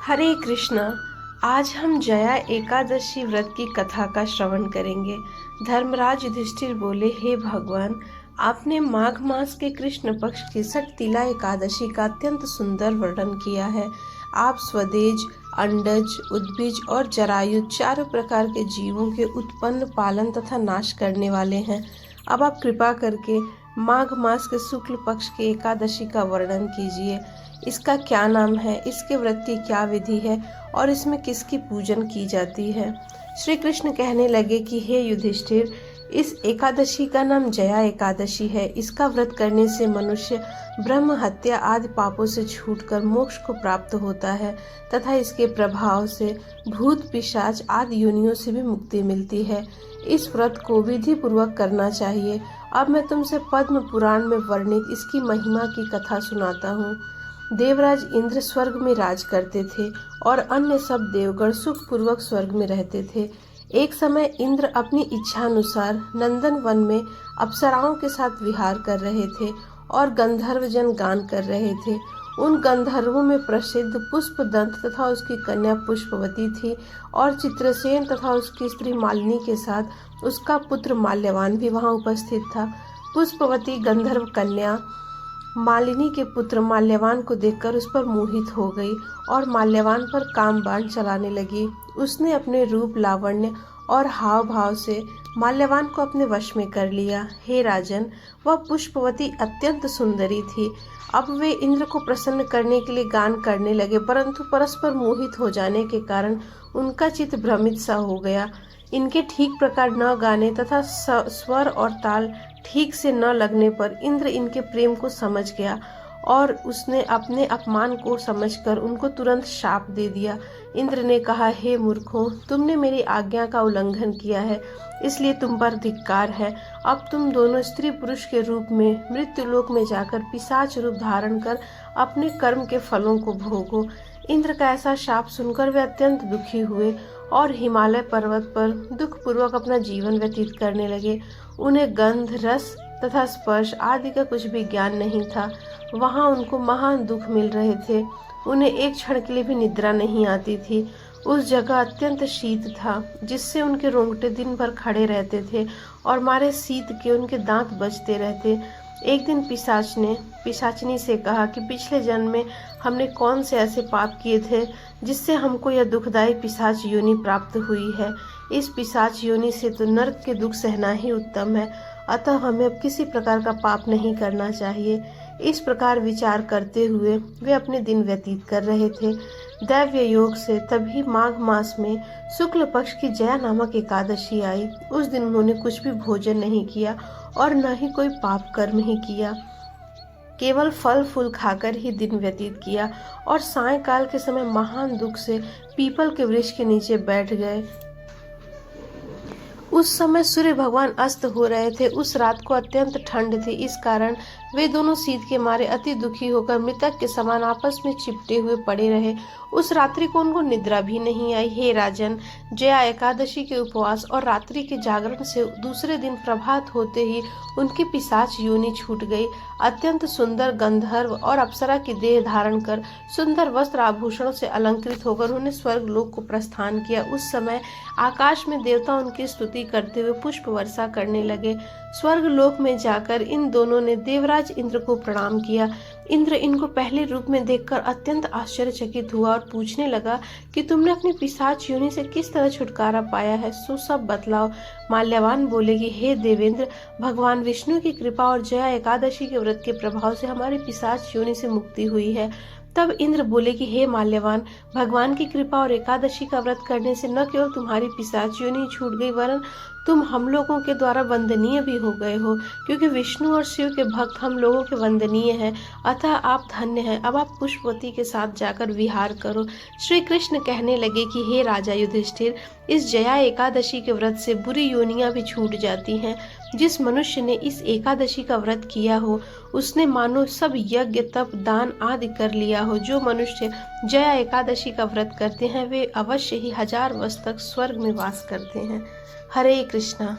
हरे कृष्णा। आज हम जया एकादशी व्रत की कथा का श्रवण करेंगे। धर्मराज युधिष्ठिर बोले, हे भगवान, आपने माघ मास के कृष्ण पक्ष की तिला एकादशी का अत्यंत सुंदर वर्णन किया है। आप स्वदेज, अंडज, उद्भिज और जरायु चारों प्रकार के जीवों के उत्पन्न, पालन तथा नाश करने वाले हैं। अब आप कृपा करके माघ मास के शुक्ल पक्ष की एकादशी का वर्णन कीजिए। इसका क्या नाम है, इसके व्रत की क्या विधि है और इसमें किसकी पूजन की जाती है। श्री कृष्ण कहने लगे कि हे युधिष्ठिर, इस एकादशी का नाम जया एकादशी है। इसका व्रत करने से मनुष्य ब्रह्म हत्या आदि पापों से छूटकर मोक्ष को प्राप्त होता है तथा इसके प्रभाव से भूत पिशाच आदि योनियों से भी मुक्ति मिलती है। इस व्रत को विधि पूर्वक करना चाहिए। अब मैं तुमसे पद्म पुराण में वर्णित इसकी महिमा की कथा सुनाता हूँ। देवराज इंद्र स्वर्ग में राज करते थे और अन्य सब देवगण सुख पूर्वक स्वर्ग में रहते थे। एक समय इंद्र अपनी इच्छा अनुसार नंदन वन में अप्सराओं के साथ विहार कर रहे थे और गंधर्व जन गान कर रहे थे। उन गंधर्वों में प्रसिद्ध पुष्पदंत तथा उसकी कन्या पुष्पवती थी और चित्रसेन तथा उसकी स्त्री मालिनी के साथ उसका पुत्र माल्यवान भी वहां उपस्थित था। पुष्पवती गंधर्व कन्या मालिनी के पुत्र माल्यवान को देखकर उस पर मोहित हो गई और माल्यवान पर काम बाण चलाने लगी। उसने अपने रूप, लावण्य और हाव भाव से माल्यवान को अपने वश में कर लिया। हे राजन, वह पुष्पवती अत्यंत सुंदरी थी। अब वे इंद्र को प्रसन्न करने के लिए गान करने लगे, परंतु परस्पर मोहित हो जाने के कारण उनका चित्त भ्रमित सा हो गया। इनके ठीक प्रकार न गाने तथा स्वर और ताल ठीक से न लगने पर इंद्र इनके प्रेम को समझ गया और उसने अपने अपमान को समझकर उनको तुरंत शाप दे दिया। इंद्र ने कहा, हे मूर्खों, तुमने मेरी आज्ञा का उल्लंघन किया है, इसलिए तुम पर धिक्कार है। अब तुम दोनों स्त्री पुरुष के रूप में मृत्युलोक में जाकर पिशाच रूप धारण कर अपने कर्म के फलों को भोगो। इंद्र का ऐसा शाप सुनकर वे अत्यंत दुखी हुए और हिमालय पर्वत पर दुख पूर्वक अपना जीवन व्यतीत करने लगे। उन्हें गंध, रस तथा स्पर्श आदि का कुछ भी ज्ञान नहीं था। वहां उनको महान दुख मिल रहे थे। उन्हें एक क्षण के लिए भी निद्रा नहीं आती थी। उस जगह अत्यंत शीत था, जिससे उनके रोंगटे दिन भर खड़े रहते थे और मारे शीत के उनके दांत बजते रहते। एक दिन पिशाच ने पिशाचिनी से कहा कि पिछले जन्म में हमने कौन से ऐसे पाप किए थे जिससे हमको यह दुखदायी पिशाच योनि प्राप्त हुई है। इस पिशाच योनि से तो नरक के दुख सहना ही उत्तम है, अतः हमें अब किसी प्रकार का पाप नहीं करना चाहिए। इस प्रकार विचार करते हुए वे अपने दिन व्यतीत कर रहे थे। दैव्य योग से तभी माघ मास में शुक्ल पक्ष की जया नामक एकादशी आई। उस दिन उन्होंने कुछ भी भोजन नहीं किया और न ही कोई पाप कर्म ही किया, केवल फल फूल खाकर ही दिन व्यतीत किया और सायंकाल के समय महान दुख से पीपल के वृक्ष के नीचे बैठ गए। उस समय सूर्य भगवान अस्त हो रहे थे। उस रात को अत्यंत ठंड थी, इस कारण वे दोनों शीत के मारे अति दुखी होकर मृतक के समान आपस में चिपटे हुए पड़े रहे। उस रात्रि को उनको निद्रा भी नहीं आई। हे राजन, जया एकादशी के उपवास और रात्रि के जागरण से दूसरे दिन प्रभात होते ही उनकी पिशाच योनि छूट गई। अत्यंत सुंदर गंधर्व और अप्सरा की देह धारण कर सुंदर वस्त्र आभूषणों से अलंकृत होकर उन्होंने स्वर्ग लोक को प्रस्थान किया। उस समय आकाश में देवता उनकी स्तुति करते हुए पुष्प वर्षा करने लगे। स्वर्ग लोक में जाकर इन दोनों ने देवराज इंद्र को प्रणाम किया। इंद्र इनको पहले रूप में देखकर अत्यंत आश्चर्यचकित हुआ और पूछने लगा कि तुमने अपनी पिशाच योनि से किस तरह छुटकारा पाया है, सो सब बतलाओ। माल्यवान बोले कि हे देवेंद्र, भगवान विष्णु की कृपा और जया एकादशी के व्रत के प्रभाव से हमारी पिशाच योनि से मुक्ति हुई है। तब इंद्र बोले कि हे माल्यवान, भगवान की कृपा और एकादशी का व्रत करने से न केवल तुम्हारी पिशाच योनि छूट गई, वरन तुम हम लोगों के द्वारा वंदनीय भी हो गए हो, क्योंकि विष्णु और शिव के भक्त हम लोगों के वंदनीय हैं। अतः आप धन्य हैं। अब आप पुष्पवती के साथ जाकर विहार करो। श्री कृष्ण कहने लगे कि हे राजा युधिष्ठिर, इस जया एकादशी के व्रत से बुरी योनियां भी छूट जाती हैं। जिस मनुष्य ने इस एकादशी का व्रत किया हो, उसने मानो सब यज्ञ, तप, दान आदि कर लिया हो। जो मनुष्य जया एकादशी का व्रत करते हैं, वे अवश्य ही 1000 वर्ष तक स्वर्ग में वास करते हैं। हरे कृष्णा।